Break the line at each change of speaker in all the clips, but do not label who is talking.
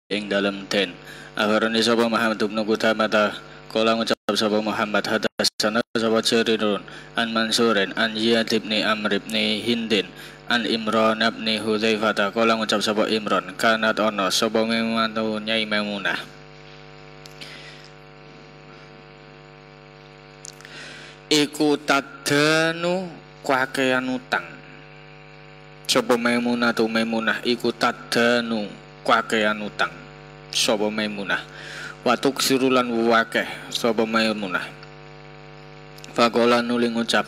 ing dalem den. Akhirane sapa Muhammad bin Qudamah kala ngucap sapa Muhammad hadatsana sapa Jarirun an Mansurin an Ziyad bin Amr bin Hindin an Imran bin Hudzaifah kala ngucap sapa Imran kanat ana sapa Maimunah Nyai Maimunah iku tadanu kakean utang. Sapa Maimunah tu Maimunah iku tadanu kakean utang. Sapa Maimunah watuk sirulan wakeh sapa Maimunah. Faqala nuli ngucap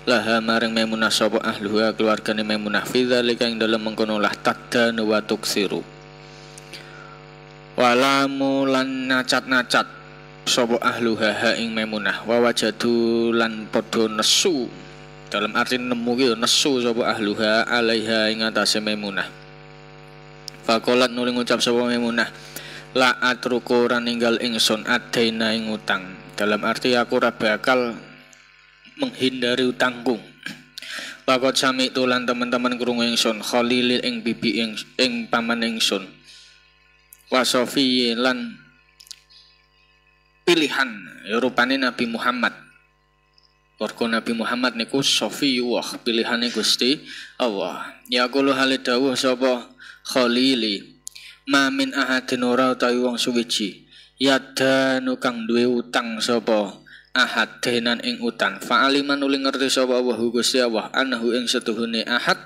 laha maring Maimunah sapa ahluha keluargane Maimunah fi dzalika ing dalem mengkono lah tadanu watuk siru. Wala mulan nacat-nacat sapa ahluha ha ing Maimunah wa wajadu lan padha nesu. Dalam arti nemu gitu nesu sapa ahluha alaiha ing atase Maimunah. Faqalat nuli ngucap sapa Maimunah la atruku ora ninggal ingsun adaina ing utang. Dalam arti aku ora bakal menghindari utangku. Pakot sami tulan teman-teman krungu ingsun Khalil ing bibi ing paman ingsun. Wa Sofi lan pilihan rupane Nabi Muhammad. Warga Nabi Muhammad niku Sofiyuwah pilihane Gusti Allah. Ya kulo halidawuh sapa Khalili ma min ahadin ora utawi wong suwiji yadanu kang duwe utang sapa ahad denan ing utang fa aliman uli ngerti sapa Allah Gusti Allah anahu ing setuhune ahad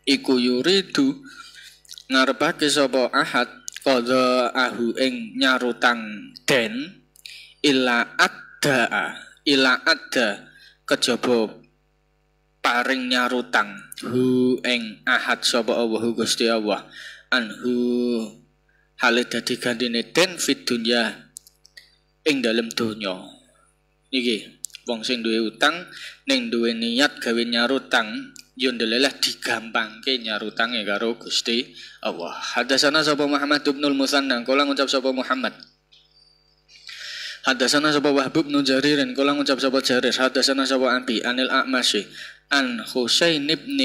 iku yuridu ngarepake sapa ahad qadha ahu ing nyarutang den ila adda kejaba paring nyarutang hu ing ahad sapa Allah Gusti Allah anhu hale dadi gandine den fid dunya ing dalem donya. Niki wong sing duwe utang ning duwe niat gawe nyarutang yo ndelelah digampangke nyarutange karo Gusti Allah. Hadatsana sapa Muhammad bin Musanna kala ngucap sapa Muhammad hadatsana sapa Wahb bin Jarir kala ngucap sapa Jarir hadatsana sapa Abi anil A'masy an Husain bin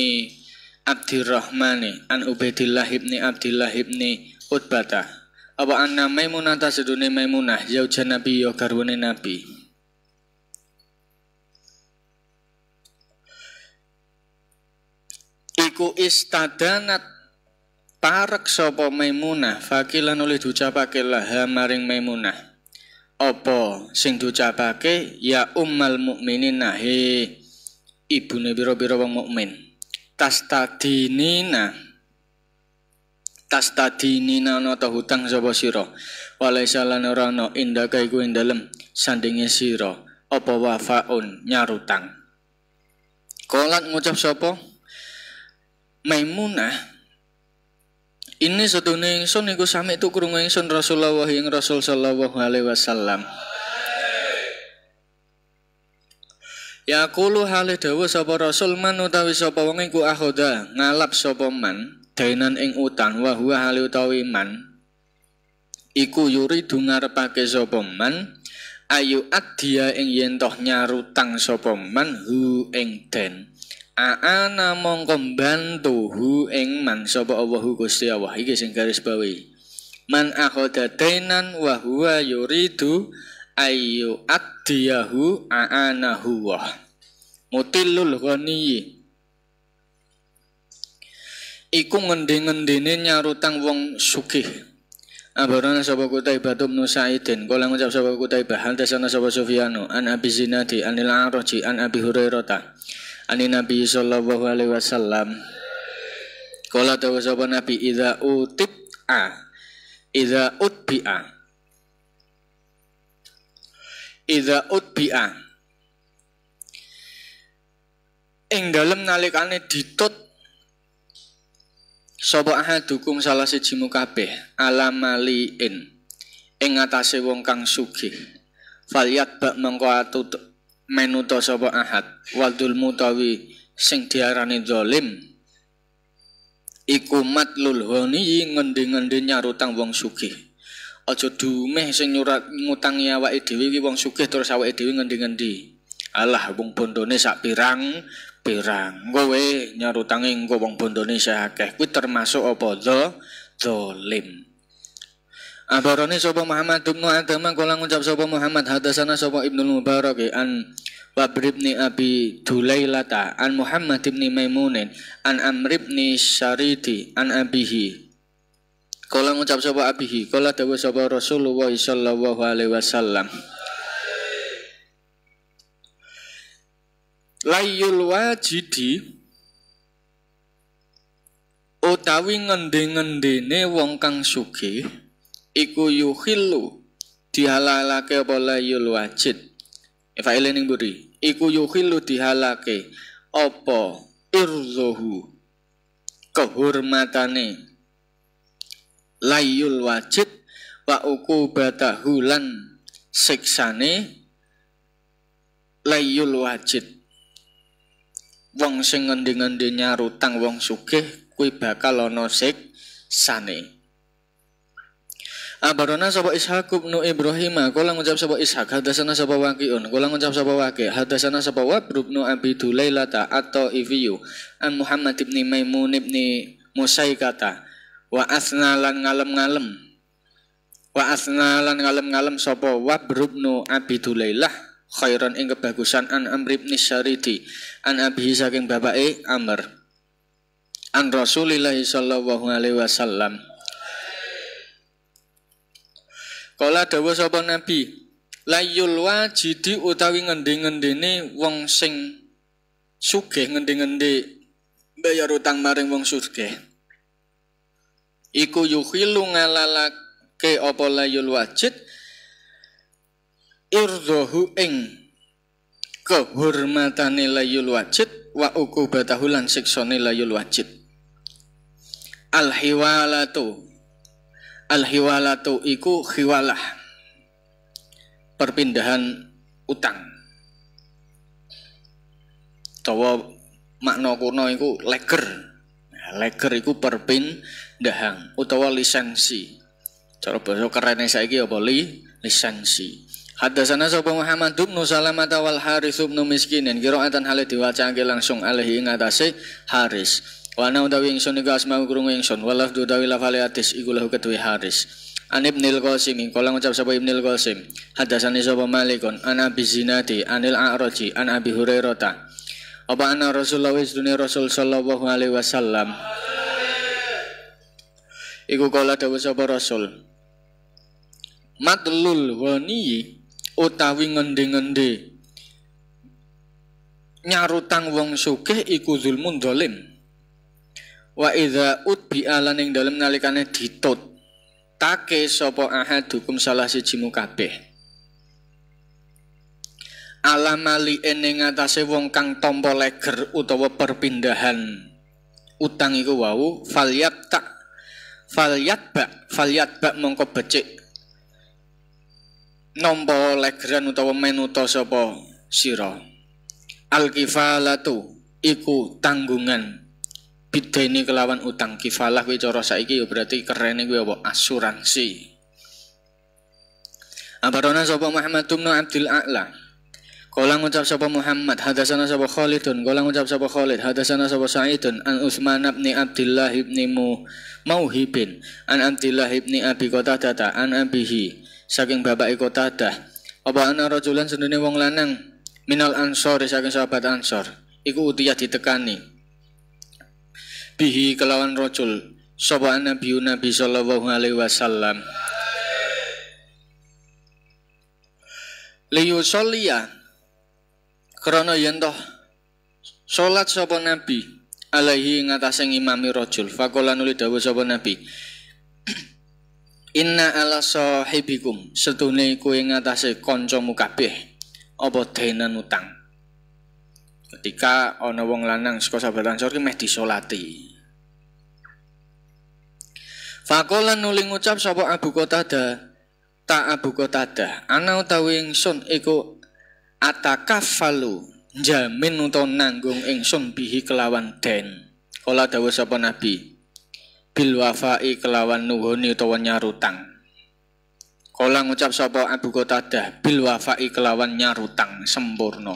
Abdurrahman an Ubaidillah bin Abdillah bin Utbah apa anna Maimunah tasedune Maimunah zaujan Nabi ya garwane Nabi iku istadanat parek sapa Maimunah fakilan oleh diucapake laha maring Maimunah apa sing diucapake ya ummal mukminin nahe ibune pira-pira wong mukmin tastadinina nata hutang sapa sira walaisa lan ora ana indaka iku ing dalem sandinge sira apa wafaun nyarutang. Kolat ngucap sapa Maimunah ini sedune ingsun iku sami tu krungu ingsun Rasulullah ing Rasul sallallahu alaihi wasallam. Ya kulo hale dawuh sapa Rasul man utawi sapa wong iku akhoda ngalap sapa man dainan ing utang wa huwa hale utawi man iku yuridu ngarepake sapa man ayu addiya ing yen toh nyarutang sapa man hu ing den aana mongko bantu hu ing man sapa Allahu Gusti Allah iki sing garis bawahi man akhoda dainan wa huwa yuridu ayu addiyahu aanahu wa mutilul ghani iku ngendi-ngendine nyarutang wong sugih. Abarana sapa Qutaibah bin Sa'idin kala ngucap sapa Qutaibah hadatsana sapa Sufyanu an Abi Zinadi anil A'raji an Abi Hurairah anin Nabi sallallahu alaihi wasallam kala dawuh sapa Nabi idza utbi'a ing dalem nalikane ditut sapa ahadukum salah sijimu kabeh alamaliin ing atase wong kang sugih falyat bak mengko atut menuta sapa ahad wadul mutawi sing diarani zalim iku matlul ghani ngendi-ngendi nyarutang wong sugih. Aja dumeh sing nyurat ngutangi awake dhewe iki wong sugih terus awake dhewe ngendi-ngendi. Alah wong bondone sak pirang-pirang. Kowe nyarutangi engko wong bondone sak akeh kuwi termasuk apa zalim. Abarone sapa Muhammad bin Adam kala ngucap sapa Muhammad hadasana sapa Ibnu Mubarak an Wabr bin Abi Dulailata an Muhammad bin Maimunin an Amr bin Syaridi an abihi. Kala ngucap sapa abihi kala dawuh sapa Rasulullah sallallahu alaihi wasallam. Layul wajidi utawi ngendi-ngendine wong kang sugih iku yukhillu dihalalake apa layul wajid. Faile ning mburi iku yukhillu dihalake apa irzuhu kehormatane layul wajid wa uqubatahu lan siksane layul wajid. Wong sing ngendi-ngendi nyarutang wong sugih kuwi bakal ana siksane. Abarona sapa Ishaq bin Ibrahim kala ngucap sapa Ishaq hadasana sapa Waqi'un kala ngucap sapa Waqi' hadasana sapa Wabr bin Abi Dulailata atau Iviyu an Muhammad bin Maimun bin Musaikata wa asnalan ngalem sapa Wabr bin Abi Dulailah khairan ing kebagusan an Amr bin Syaridi an abihi saking bapake Amr an Rasulillah sallallahu alaihi wasallam. Kala dawuh sapa Nabi, layul wajidi utawi ngendi-ngendine wong sing sugih ngendi-ngendi bayar utang maring wong sugih. Iku yukhilu ngalalake apa layul wajid irdahu ing kehormatane layul wajid wa uqubatahu lan siksane layul wajid. Al-hiwalatu iku khiwalah perpindahan utang. Tawa makna kuna iku leger. Leger iku perpindahan utawa lisensi. Cara basa kerene saiki apa lisensi. Hadasana sapa Muhammad bin Salamah wal Harits bin Miskinin qiraatan hale diwacake langsung alaihi ing atase Haris. Wana utawi ingsun iku asma krungu ingsun walaf utawi lafale hadis iku lahu kedue Haris. An Ibnul Qasim kala ngucap sapa Ibnul Qasim hadasane sapa Malikun an Abi Zinadi anil A'raji an Abi Hurairah apa anna Rasulullah dunia Rasul sallallahu alaihi wasallam iku kala dawuh sapa Rasul matlul ghani utawi ngendi-ngendi nyarutang wong sugih iku zulmun zalim. Wa idza utbi'a lan ing dalem nalikane ditut take sapa ahadukum salah sijimu kabeh alamali ing atase wong kang tampa leger utawa perpindahan utang iku wau falyatba mongko becik nampa legeran utawa menuta sapa sira al-kifalatu iku tanggungan bideni kelawan utang. Kifalah kuwi cara saiki ya berarti kerene kuwi apa asuransi. Abarona sapa Muhammad bin Abdul A'la kala ngucap sapa Muhammad hadasana sapa Khalidun kala ngucap sapa Khalid hadasana sapa Sa'idun an Utsman bin Abdullah bin Mauhibin an Abdullah bin Abi Qatadah an abihi saking bapake Qatadah apa ana rajulan sedene wong lanang minal ansor saking sahabat Ansor iku utiyah ditekani bihi kelawan rajul sapa Nabi sallallahu alaihi wasallam liyusolliya krana yen toh salat sapa Nabi alaihi ngatasé ngimami rajul faqala nuli dawuh sapa Nabi inna ala sahibikum setune kowe ngatasé kancamu kabeh apa denan utang. Ketika ana wong lanang saka sahabat Ansor ki meh disolati. Faqala nuli ngucap sapa Abu Qatadah, Abu Qatadah, ana utawi ingsun iku atakaffalu jamin utawa nanggung ingsun bihi kelawan den. Kala dawuh sapa Nabi, bil wafai kelawan nuhuni utawa nyarutang. Kala ngucap sapa Abu Qatadah, bil wafai kelawan nyarutang sempurna.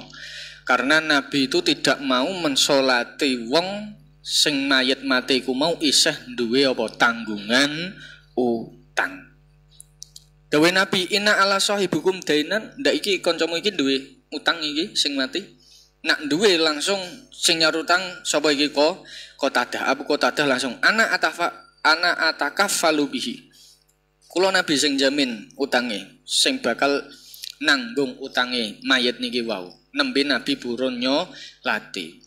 Karena Nabi itu tidak mau mensolati wong sing mayit mati iku mau isih duwe apa tanggungan utang. Dawe Nabi inna ala sahibukum dainan, ndak iki kancamu iki duwe utang iki sing mati. Nak duwe langsung sing nyarutang sapa iki Qatadah. Abu Qatadah langsung ana atakaffalu bihi. Kula Nabi sing jamin utange, sing bakal nanggung utange mayit niki wau. Nembe Nabi burun nyolati.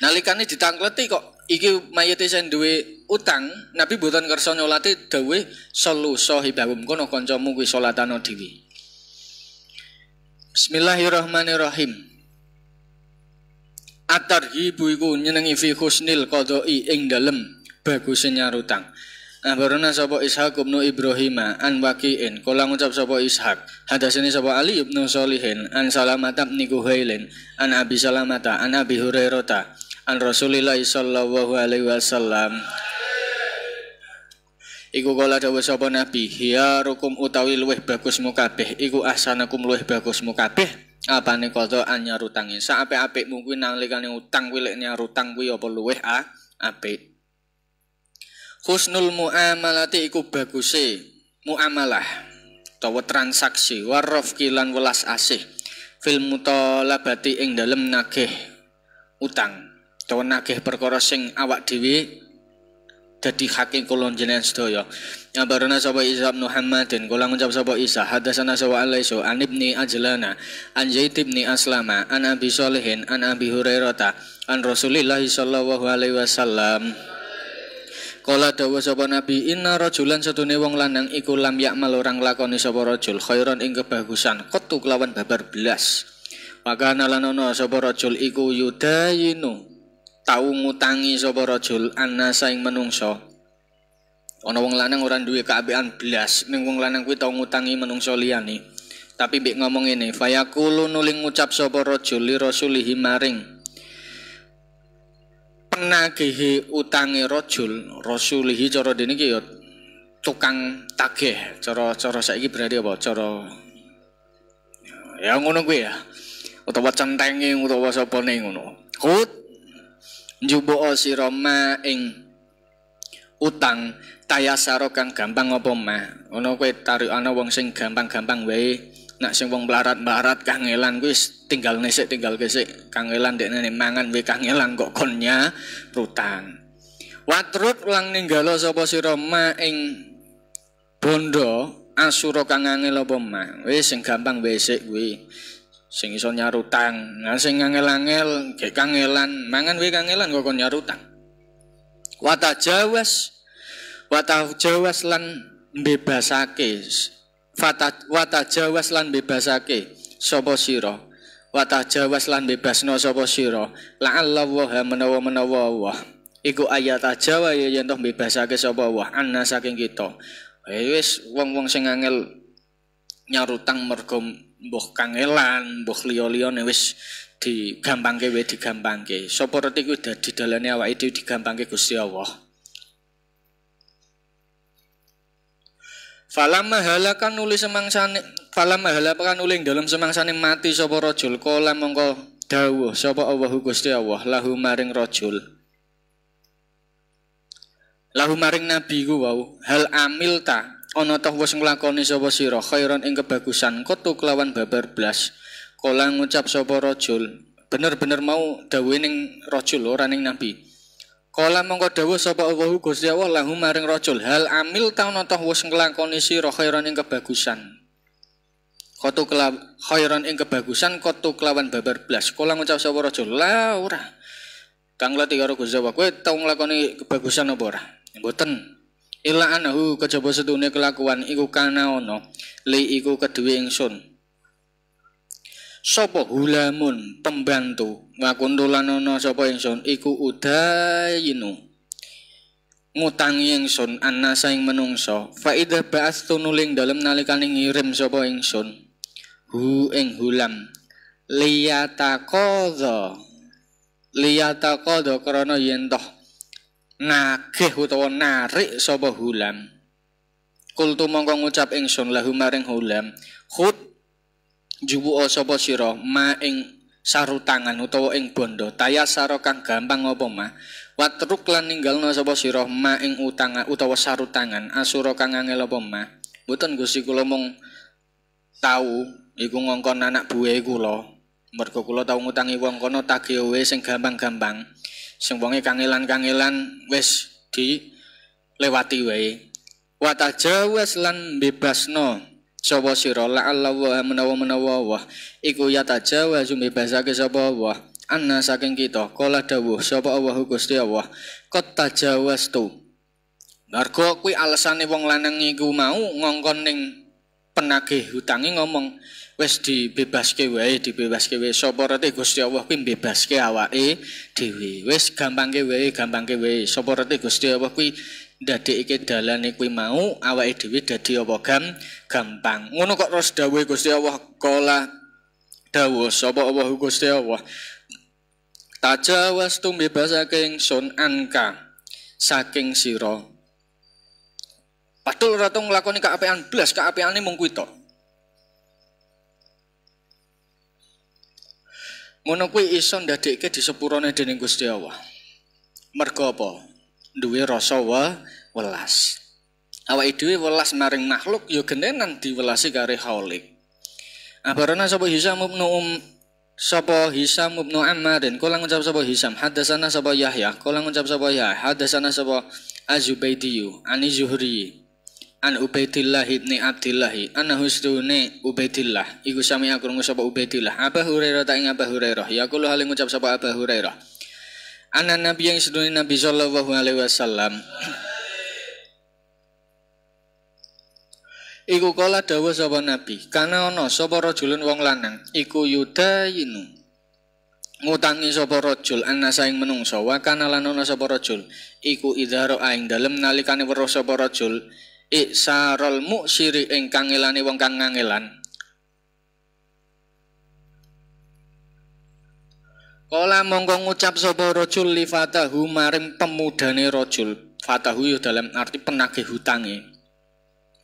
Nalikane ditangkleti kok iki mayite sing duwe utang, Nabi mboten kersa nyolati dawuh sallu sahibahum kono kancamu kuwi salatana dhewe. Bismillahirrahmanirrahim. At-tarhibu iku nyenengi fi husnil qada'i ing dalem bagus nyarutang. Abarana sapa Ishaq bin Ibrahim an Waqi'in kala ngucap sapa Ishaq hadasene sapa Ali bin Shalihin an Salamata bin Kuhailin an Abi Salamata an Abi Hurairah an Rasulillah sallallahu alaihi wasallam iku kala dawuh sapa Nabi ya rukum utawi luweh bagusmu kabeh iku ahsanakum luweh bagusmu kabeh apane qada anyarutange sak apik-apikmu kuwi nalikane utang kuwi lek nyarutang kuwi apa luweh apik. Husnul muamalati iku baguse muamalah utawa transaksi warafqi lan welas asih fil mutalabati ing dalem nagih utang utawa nagih perkara sing awak dhewe dadi hak kula jenengan sedaya. Ngabarana sapa Isa bin Muhammadin kula ngucap sapa Isa hadasana sapa Alaisu an ibni Ajlana an Zaid bin Aslama an Abi Shalihin an Abi Hurairah an Rasulillah sallallahu alaihi wasallam kala dawuh sapa Nabi inna rajulan satune wong lanang iku lam yakmal orang lakoni sapa rajul khairan ing kebagusan qatu kelawan babar belas maka nalanono sapa rajul iku yudayinu tau ngutangi sapa rajul annasa ing menungso ana wong lanang ora duwe kaapian belas ning wong lanang kuwi tau ngutangi menungso liyane tapi mbek ngomong ngene fayaqulu nuling ngucap sapa rajul li rasulihi maring penagihi utange rasulihi cara dene iki ya tukang tagih cara saiki berarti apa cara ya ngono kuwi ya utawa centenge utawa sapane ngono kut njubuka sira ma ing utang tayasaro kang gampang apa mah ana kowe tarik ana wong sing gampang-gampang wae nak sing wong melarat-melarat kangelan kuwi tinggal nesik kangelan dekne mangan wae kangelan kok konnya rutang. Watrut lang ninggalo sapa sira ma ing bondo asura kang angel apa mah. Wis sing gampang wae sik kuwi. Sing iso nyarutang. Nah sing angel-angel gek kangelan, mangan wae kangelan kok kon nyarutang. Watajawas lan bebasake watajawas lan bebasake sapa sira watajawas lan bebasno sapa sira la'allahu menawa Allah iku ayat ajawa yen toh bebasake sapa Allah anna saking kita wis wong-wong sing angel nyarutang mergo mbuh kangelan mbuh liya-liyane wis digampangke wae digampangke sapa reti kuwi dadi dalane awake dhewe digampangke Gusti Allah. Falamma halakan nulis semangsane falamma halakan nuling dalam semangsane mati sapa rajul kala mongko dawuh sapa Allahu Gusti Allah lahu maring rajul lahu maring nabi ku wau hal amil ta ana toh wis nglakoni sapa sira khairan ing kebagusan kotu kelawan babar blas kala ngucap sapa rajul bener-bener mau dawuhe ning rajul ora ning nabi. Kala mongko dawuh sapa Allahu Gusti Allah lahu maring rajul hal amil ta ana toh wis nglakoni sira khairan ing kebagusan kotu khairan ing kebagusan kotu kelawan babar blas kala ngucap sapa rajul la ora kang lati karo Gusti Allah kowe tau nglakoni kebagusan apa ora mboten illa anahu kejaba setune kelakuan iku kana ana li iku keduwe ingsun sapa hulamun pembantu ngakuntulan ana sapa ingsun iku udayinu ngutangi ingsun annasa ing menungso fa idza ba'astu nuling dalem nalikane ngirim sapa ingsun hu ing hulam liyataqadha krana yen toh nagih utawa narik sapa hulam kultu mongko ngucap ingsun lahu maring hulam khut juwu sapa sira ma ing sarutangan utawa ing bondo tayasara kang gampang apa mah watruk lan ninggalna sapa sira ma ing utang utawa sarutangan asura kang angel apa mah Mboten Gusti kula mung tau iku ngongkon anak buwe kula. Mergo kula tau ngutangi wong kono tagih wae sing gampang-gampang. Sing wonge kangelan-kangelan wis dilewati wae. Wa tajawaz lan bebasno sapa sira la'allahu menawa Allah iku ya tajawaz bebasake sapa Allah anna saking kita kala dawuh sapa Allah Gusti Allah qad tajawaz tu. Mergo kuwi alesane wong lanang iku mau ngongkon ning penagih hutange ngomong wis dibebaske wae sapa rete Gusti Allah kuwi bebaske awake dhewe wis gampangke wae sapa rete Gusti Allah kuwi ndadekake dalane kuwi mau awake dhewe dadi apa gampang ngono kok terus dawuhe Gusti Allah kala dawuh sapa Allah Gusti Allah tajawaz tu bebasake ingsun anka saking sira. Padahal ora tau nglakoni kaapean blas, kaapeane mung kuwi tok. Ngono kuwi iso ndadekke disepurane dening Gusti Allah. Mergo apa? Duwe rasa welas. Awake dhewe welas maring makhluk ya genenan diwelasi karo Khalik. Abarana sapa Hisam ibnu Ammarin kula ngucap sapa Hisam hadasana sapa Yahya kula ngucap sapa Yahya hadasana sapa Az-Zubaydiyu ani Zuhri an Ubaidillah ibni Abdillah ana husdune Ubaidillah iku sami krungu sapa Ubaidillah Abu Hurairah ta ing Abu Hurairah ya kula hale ngucap sapa Abu Hurairah ana nabi yang sedune Nabi sallallahu alaihi wasallam iku kala dawuh sapa Nabi kana ana sapa rajulun wong lanang iku yudayinu ngutangi sapa rajul ana saing menungso wa kana lan ana sapa rajul iku idharo aing dalem nalikane weruh sapa rajul iksarul muksiri ing kangelane wong kang ngangelan. Kala mongko ngucap sapa rajul li fatahu maring pemudane rajul. Fatahu yo dalam arti penagih hutange.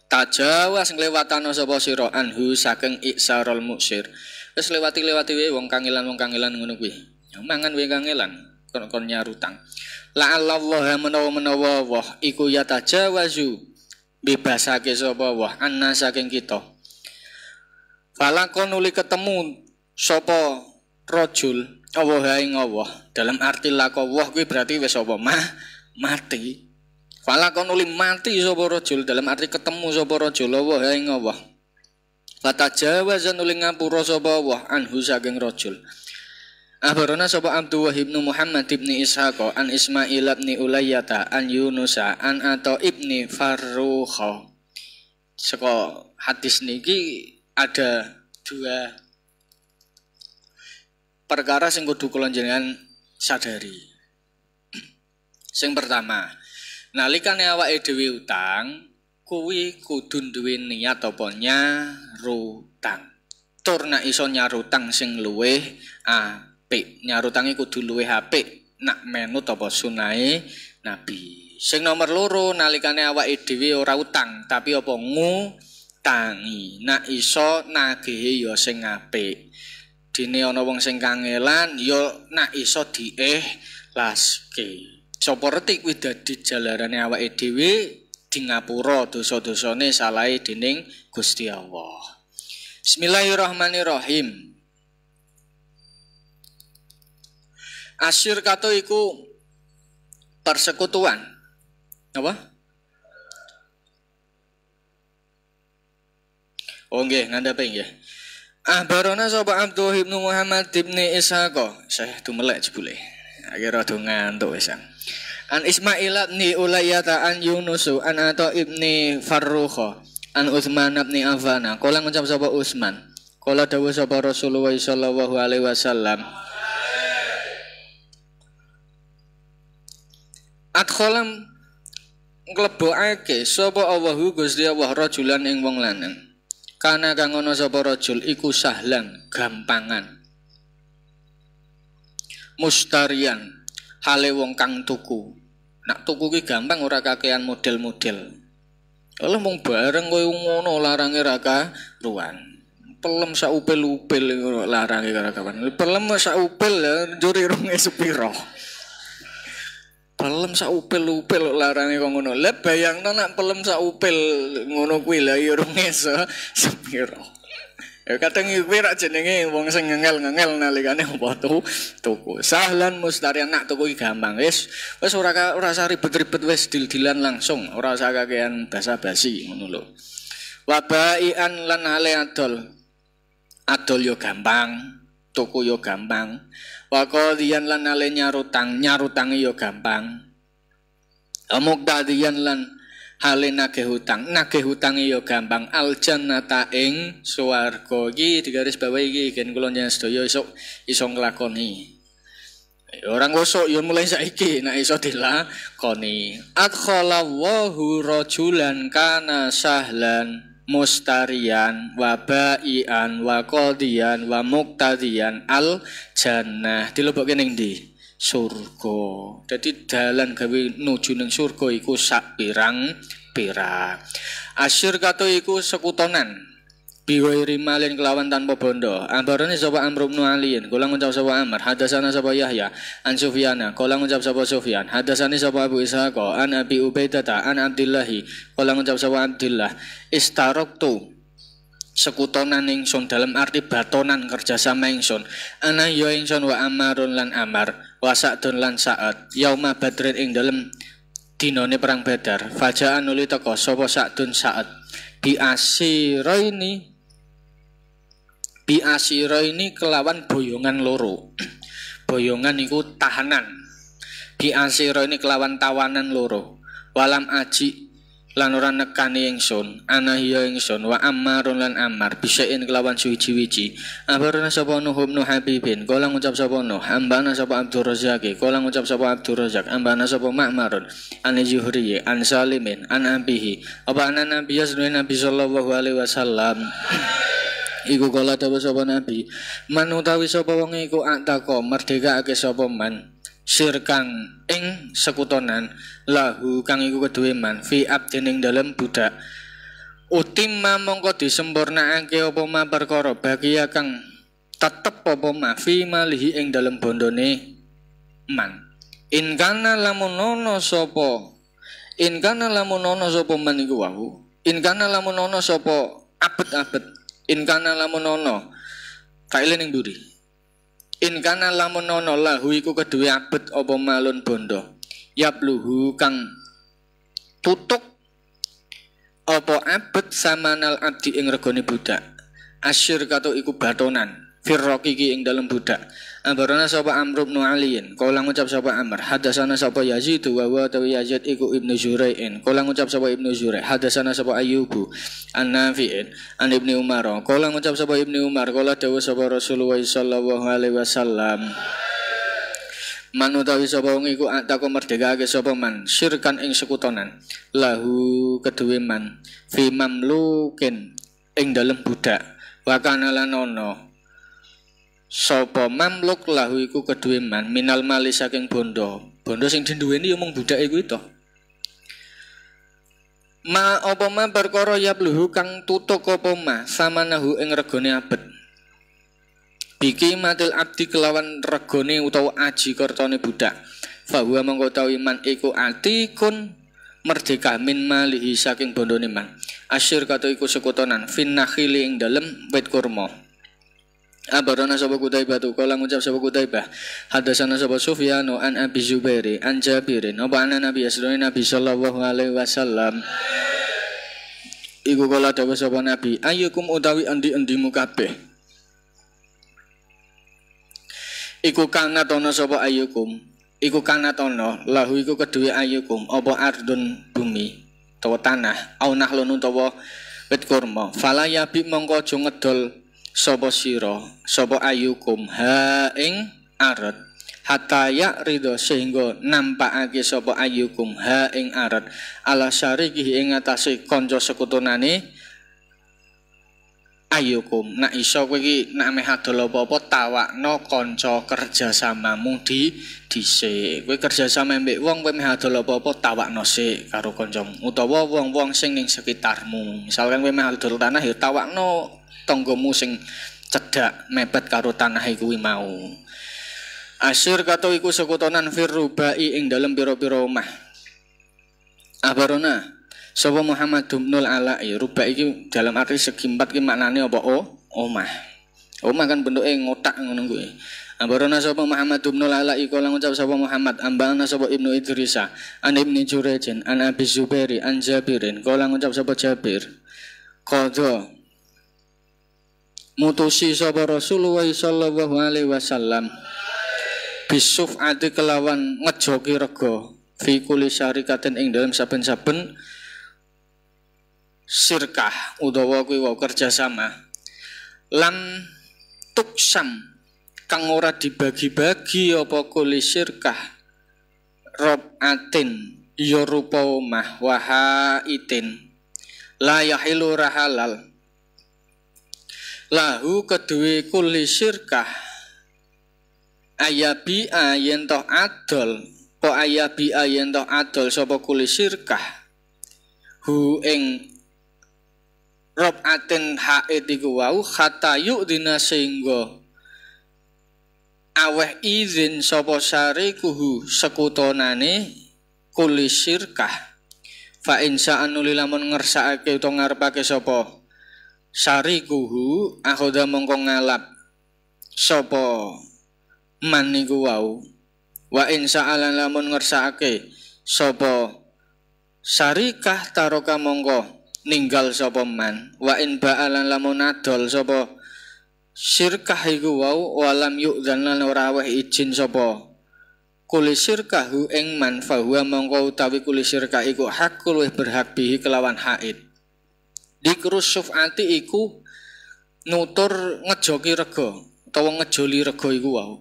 Tajawas nglewatana sapa sira anhu saking iksarul muksir. Wis lewati-lewati wae wong kangelan ngono kuwi. Ya mangan wae kangelan kon nyarutang. La'allahu menawa Allah iku ya tajawazu bebasake sapa wah anna saking kita. Falakon uli ketemu sapa rajul Allah ing Allah dalam arti lakawah kuwi berarti wis apa mati. Falakon uli mati sapa rajul dalam arti ketemu sapa rajul Allah ing Allah. Fatajawazan uli ngapura sapa wah anhu saking rajul. Abarana sapa Abdullah ibnu Muhammad ibni Ishaq an Ismail ibni Ulayyata an Yunusa an Ato ibni Farrukha. Saka hadis niki ada dua perkara sing kudu kula njenengan sadari. Sing pertama, nalikane awake dhewe utang, kuwi kudu duwe niat apa nyarutang. Tur nek iso nyarutang sing luwih nyarutangi kudu luwih apik nak menut apa sunahe Nabi. Sing nomor loro nalikane awake dhewe ora utang tapi apa ngutangi nak iso nagihe ya sing apik. Dene ana wong sing kangelan ya nak iso diikhlaske. Sapa reti kuwi dadi jalarane awake dhewe di ngapura dosa-dosane salahe dening Gusti Allah. Bismillahirrahmanirrahim. Asyir kato iku persekutuan. Apa? Oh nggih, ngandhape nggih. Barona sapa Abdullah ibnu Muhammad ibni Ishaq. Saya tumelek jebule. Akhire rada ngantuk wis. An Ismail ibni Ulayyata an Yunusu an Ato ibni Farrukha an Utsman ibni Affan. Kala ngucap sapa Utsman. Kala dawuh sapa Rasulullah sallallahu alaihi wasallam. Adkholam nglebokake sapa Allahu Gusti Allah rajulan ing wong lanang. Kana kang ana sapa rajul iku sahlan, gampangan. Mustarian, hale wong kang tuku. Nak tuku ki gampang ora kakean model-model. Kalau mung bareng koyo ngono larange ra karuan. Pelem sak upil-upil larange karo kawan. Pelem sak upil njuri runge sepiro. pelem sak upil-upil larange kok ngono. Lah bayangno nek pelem sak upil ngono kuwi lha ya urung iso sepiro. Ya kadang kuwi rak jenenge wong sing ngengel-ngengel nalikane apa tuku. Sahlan mustarian nak tuku gampang. Wis ora usah ribet-ribet wis dil-dilan langsung, ora usah kakean basa-basi ngono lho. Wabaian lan hale adol. Adol yo gampang, tuku yo gampang. Waqadiyan lan hale nyarutange yo gampang. Muqtadiyan lan hale nagih hutange yo gampang. Al jannata ing swarga iki digaris bawahi iki gen kula njenengan sedaya iso nglakoni. Orang gosok yo mulai saiki nek iso dilakoni. Adkhalallahu rajulan kana sahlan mustarian wabaian waqadiyan wa muqtadiyan al jannah dilebokke ning ndi? Surga. Dadi dalan gawe nuju ning surga iku sak pirang-pirang. Asyir kato iku sekutonan. Biwairi malin kelawan tanpa bondo. Ambarane sapa Amr bin Aliin, kula ngucap sapa Amr, hadasana sapa Yahya, an Sufyana, kula ngucap sapa Sufyan, hadasani sapa Abu Ishaq, an Abi Ubaidah, an Abdullah, kula ngucap sapa Abdullah, istaroktu sekutonan ingsun dalam arti batonan kerjasama ingsun. Ana ya ingsun wa Ammarun lan Ammar, wa Sa'dun lan Sa'ad, yauma Badrin ing dalem dinane perang Badar. Fajaan nuli teka sapa Sa'dun Sa'ad bi asira ini kelawan boyongan loro. Boyongan iku tahanan. Bi asira ini kelawan tawanan loro. Walam aji lan ora nekani ingsun, ana ya ingsun wa Ammarun lan Ammar bisain kelawan suwi-wiji. Abarana sapa Nuh bin Habibin, kala ngucap sapa Nuh, ambana sapa Abdur Razzaq, kala ngucap sapa Abdur Razzaq, ambana sapa Ma'marun, an Zuhri, an Salimin, an Abihi. Apa ana Nabi Nabi sallallahu alaihi wasallam. Iku kala dawuh sapa Nabi, man utawi sapa wong iku atako merdekake sapa man sirkang ing sekutonan lahu kang iku keduwe man fi abdin ing dalem budak utimma mongko disempurnakake apa ma perkara bagiya kang tetep apa ma fi malihi ing dalem bondone man in kana lamun ana sapa man iku wau in kana lamun ana sapa abet-abet in kana lamun ana kaile ning mburi in kana lamun ana lahu iku keduwe abet apa malun bondo yabluhu kang tutuk apa abet samanal abdi ing regane budak asyir kato iku batonan firroki ing dalam budak. Ambarana sapa Amr bin Aliin, kala ngucap sapa Amr, hadasana sapa Yazid wa wa tawi Yazid iku Ibnu Zurai'in. Kala ngucap sapa Ibnu Zurai, hadasana sapa Ayyubu an Nafi'in an Ibnu Umar. Kala ngucap sapa Ibnu Umar, kala dawuh sapa Rasulullah sallallahu alaihi wasallam. Manutawi sapa wong iku atako merdekake sapa man syirkan ing sekutonan lahu keduwe man fi mamlukin ing dalem budak wa kana lan ana sapa mamluk lahu iku keduwe man minal mali saking bondo sing diduweni ya mung budak iku to ma apa ma perkara yabluhu kang tutuk apa ma samanahu ing regane abet biki matil abdi kelawan regone utawa aji kertone budak fa huwa mongko tawi man iku atikun merdeka min malihi saking bondone man asyir kato iku sekutonan fin nakhili ing dalem wit kurma. Abarana sapa Qutaibah tu kala ngucap sapa Qutaibah hadasana sapa Sufyan an Abi Zubair an Jabirin apa ana Nabi sallallahu alaihi wasallam iku kala dawuh sapa Nabi ayyukum utawi endi-endimu kabeh iku kanatono sapa ayyukum iku kanatono lahu iku keduwe ayyukum apa ardun bumi utawa tanah au nahlun utawa wit kurma fala yabi mongko aja ngedol sapa sira sapa ayyukum ha ing arat hatta ya ridho sehingga nampakake sapa ayyukum ha ing arat ala syariki ing atase kanca sekutunane ayyukum nak iso kowe iki nak meh adol apa-apa tawakno kanca kerjasamamu dhisik kowe kerjasama mbek wong kowe meh adol apa-apa tawakno sik karo kancamu utawa wong-wong sing ning sekitarmu misalkan kowe meh adol tanah ya tawakno tanggamu sing cedhak mepet karo tanah iku mau Asyir kato iku sekutonan fir rubai ing dalem pira-pira omah. Abarona sapa Muhammad ibnul Ala'i rubai iki dalam arti segi empat ki maknane apa omah. Omah kan bentuke ngotak ngono kuwi. Abarona sapa Muhammad ibnul Ala'i kala ngucap sapa Muhammad ambana sapa Ibnu Idrisa an Ibnu Jurejin an Abi Zubairi an Jabirin kala ngucap sapa Jabir qadha mutusi sapa Rasulullah sallallahu alaihi wasallam bisuf'ati kelawan ngejoki rega fi kulli syarikatin ing dalam saben-saben sirkah utawa kuwi wae kerjasama lam tuksam kang ora dibagi-bagi apa kulli sirkah robatin ya rupa omah wahaitin la yahilu rahalal lahu kedue kulli sirkah ayabi yen toh adol po ayabi yen toh adol sapa kulli sirkah hu ing robatin haid iku wau hatta yu'dina sehingga aweh izin sapa syarikuhu sekutonane kulli sirkah fa insa anuli lamun ngersakake utawa ngarepake sapa syarikuhu akhoda mongko ngalap sapa man niku wau wa insa alan lamun ngersakake sapa syarikah taroka mongko ninggal sapa man wa in ba'alan lamun adol sapa sirkah iku wau walam yu'dzan lan ora weh izin sapa kuli sirkahu ing man fahuwa mongko utawi kuli sirkah iku hakul weh berhak bihi kelawan haid dikrus sufati iku nutur ngejoki rega utawa ngejoli rega iku wau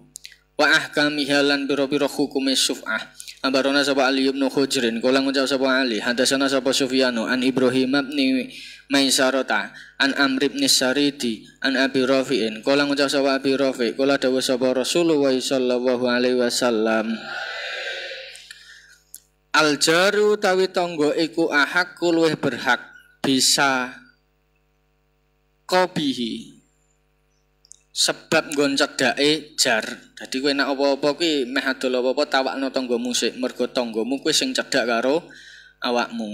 wa ahkami halan pira-pira hukume suf'ah ambarona sapa Ali ibn Hujrin kala ngucap sapa Ali hadasana sapa Sufyanu an Ibrahim bin Maisarata an Amr bin Saridi an Abi Rafi'in kala ngucap sapa Abi Rafi kala dawuh sapa Rasulullah sallallahu alaihi wasallam al jaru tawi tangga iku ahakul weh berhak bisa qabihi sebab nggon cedhake jar. Dadi kowe nek apa-apa kuwi meh adol apa-apa tawakno tangga musik mergo tanggamu kuwi sing cedhak karo awakmu.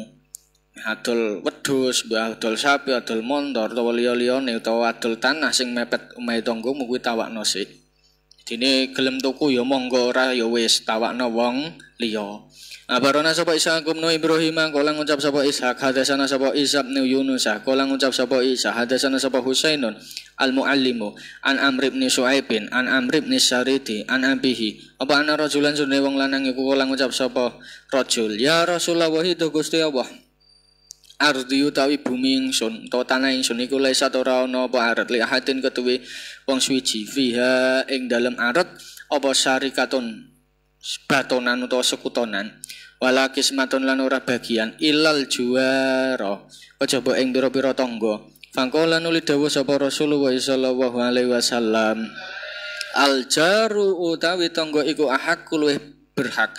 Meh adol wedhus, mbah adol sapi, adol montor utawa liya-liyane utawa adol tanah sing mepet omahe tanggamu kuwi tawakno sik. Dene gelem tuku ya monggo ora ya wis tawakno wong liya. Abarona sapa Ishaq bin Ibrahim kala ngucap sapa Ishaq hadasana sapa Isa bin Yunus kala ngucap sapa Isa hadasana sapa Husainun al-Muallimu an Amr bin Su'aibin an Amr bin Saridi an abihi apa ana rajulan sunne wong lanang iku kala ngucap sapa rajul ya Rasulullah itu Gusti Allah ardi utawi bumi ingsun utawa tanah ingsun iku lesa ora ana apa arat li ahadin ketuwe wong suwiji fiha ing dalem arat apa syarikatun batonan utawa sekutonan wala kismatun lan ora bagian ilal juara kejaba ing pira-pira tangga fangkola nuli dawuh sapa Rasulullah sallallahu alaihi wasallam al jaru utawi tangga iku ahakul luwih berhak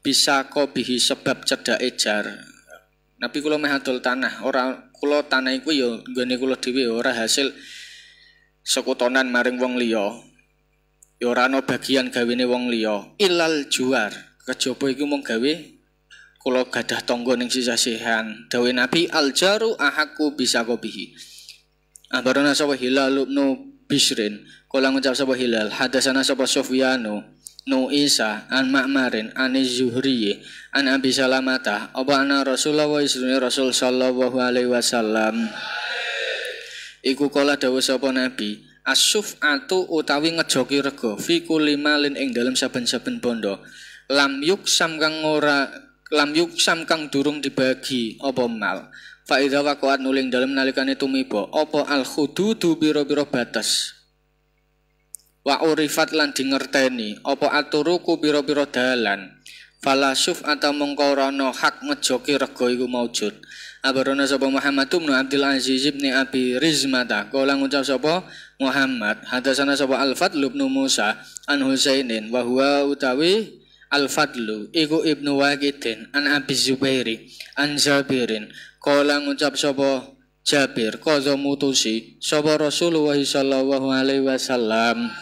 bisa qabihi sebab cedhake jar nabi kula meh adol tanah ora kula tanah iku ya nggone kula dhewe ora hasil sekutonan maring wong liya ya ora ana bagian gawene wong liya ilal juar kejaba iku mung gawe kula gadah tangga ning sisih-sihan dawuh Nabi al jaru ahakku bisa qabihi ambarana sapa Hilal bin Bisrin kala ngucap sapa Hilal hadasana sapa Sufyanu nu Isa an Ma'marin an Zuhri an Abi Salamata apa ana Rasulullah Rasul sallallahu alaihi wasallam iku kala dawuh sapa Nabi as-suf'atu utawi ngejoki rega fi kulli malin ing dalem saben-saben bondo lam yuksam kang durung dibagi apa mal fa idza waqa'at nuling dalem nalikane tumiba apa al khududu biro-biro batas wa urifat lan dingerteni apa aturuku biro-biro dalan fala suf'ata mongko ora ana hak ngejoki rega iku maujud abarana sapa Muhammad bin Abdul Aziz bin Abi Rizmata kala ngucap sapa Muhammad hadasana sapa Al-Fadl bin Musa an Husainin wa huwa utawi Al-Fadlu iku Ibnu Waqidin an Abi Zubairi an Jabirin kala ngucap sapa Jabir qadha mutusi sapa Rasulullah sallallahu alaihi wasallam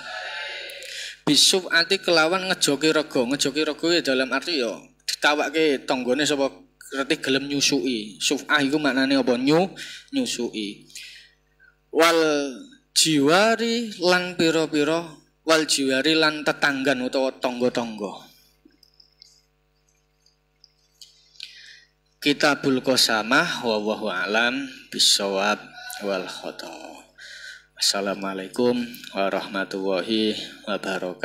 Bisuf ati kelawan ngejoki rego ya dalam arti ya ditawake tanggane sapa reti gelem nyusui. Suf'ah iku maknane apa? Nyusui. Wal jiwari lan pira-pira wal jiwari lan tetanggan utawa tangga-tangga. Kitabul Qasamah wallahu alam bisawab wal khata. Assalamualaikum warahmatullahi wabarakatuh.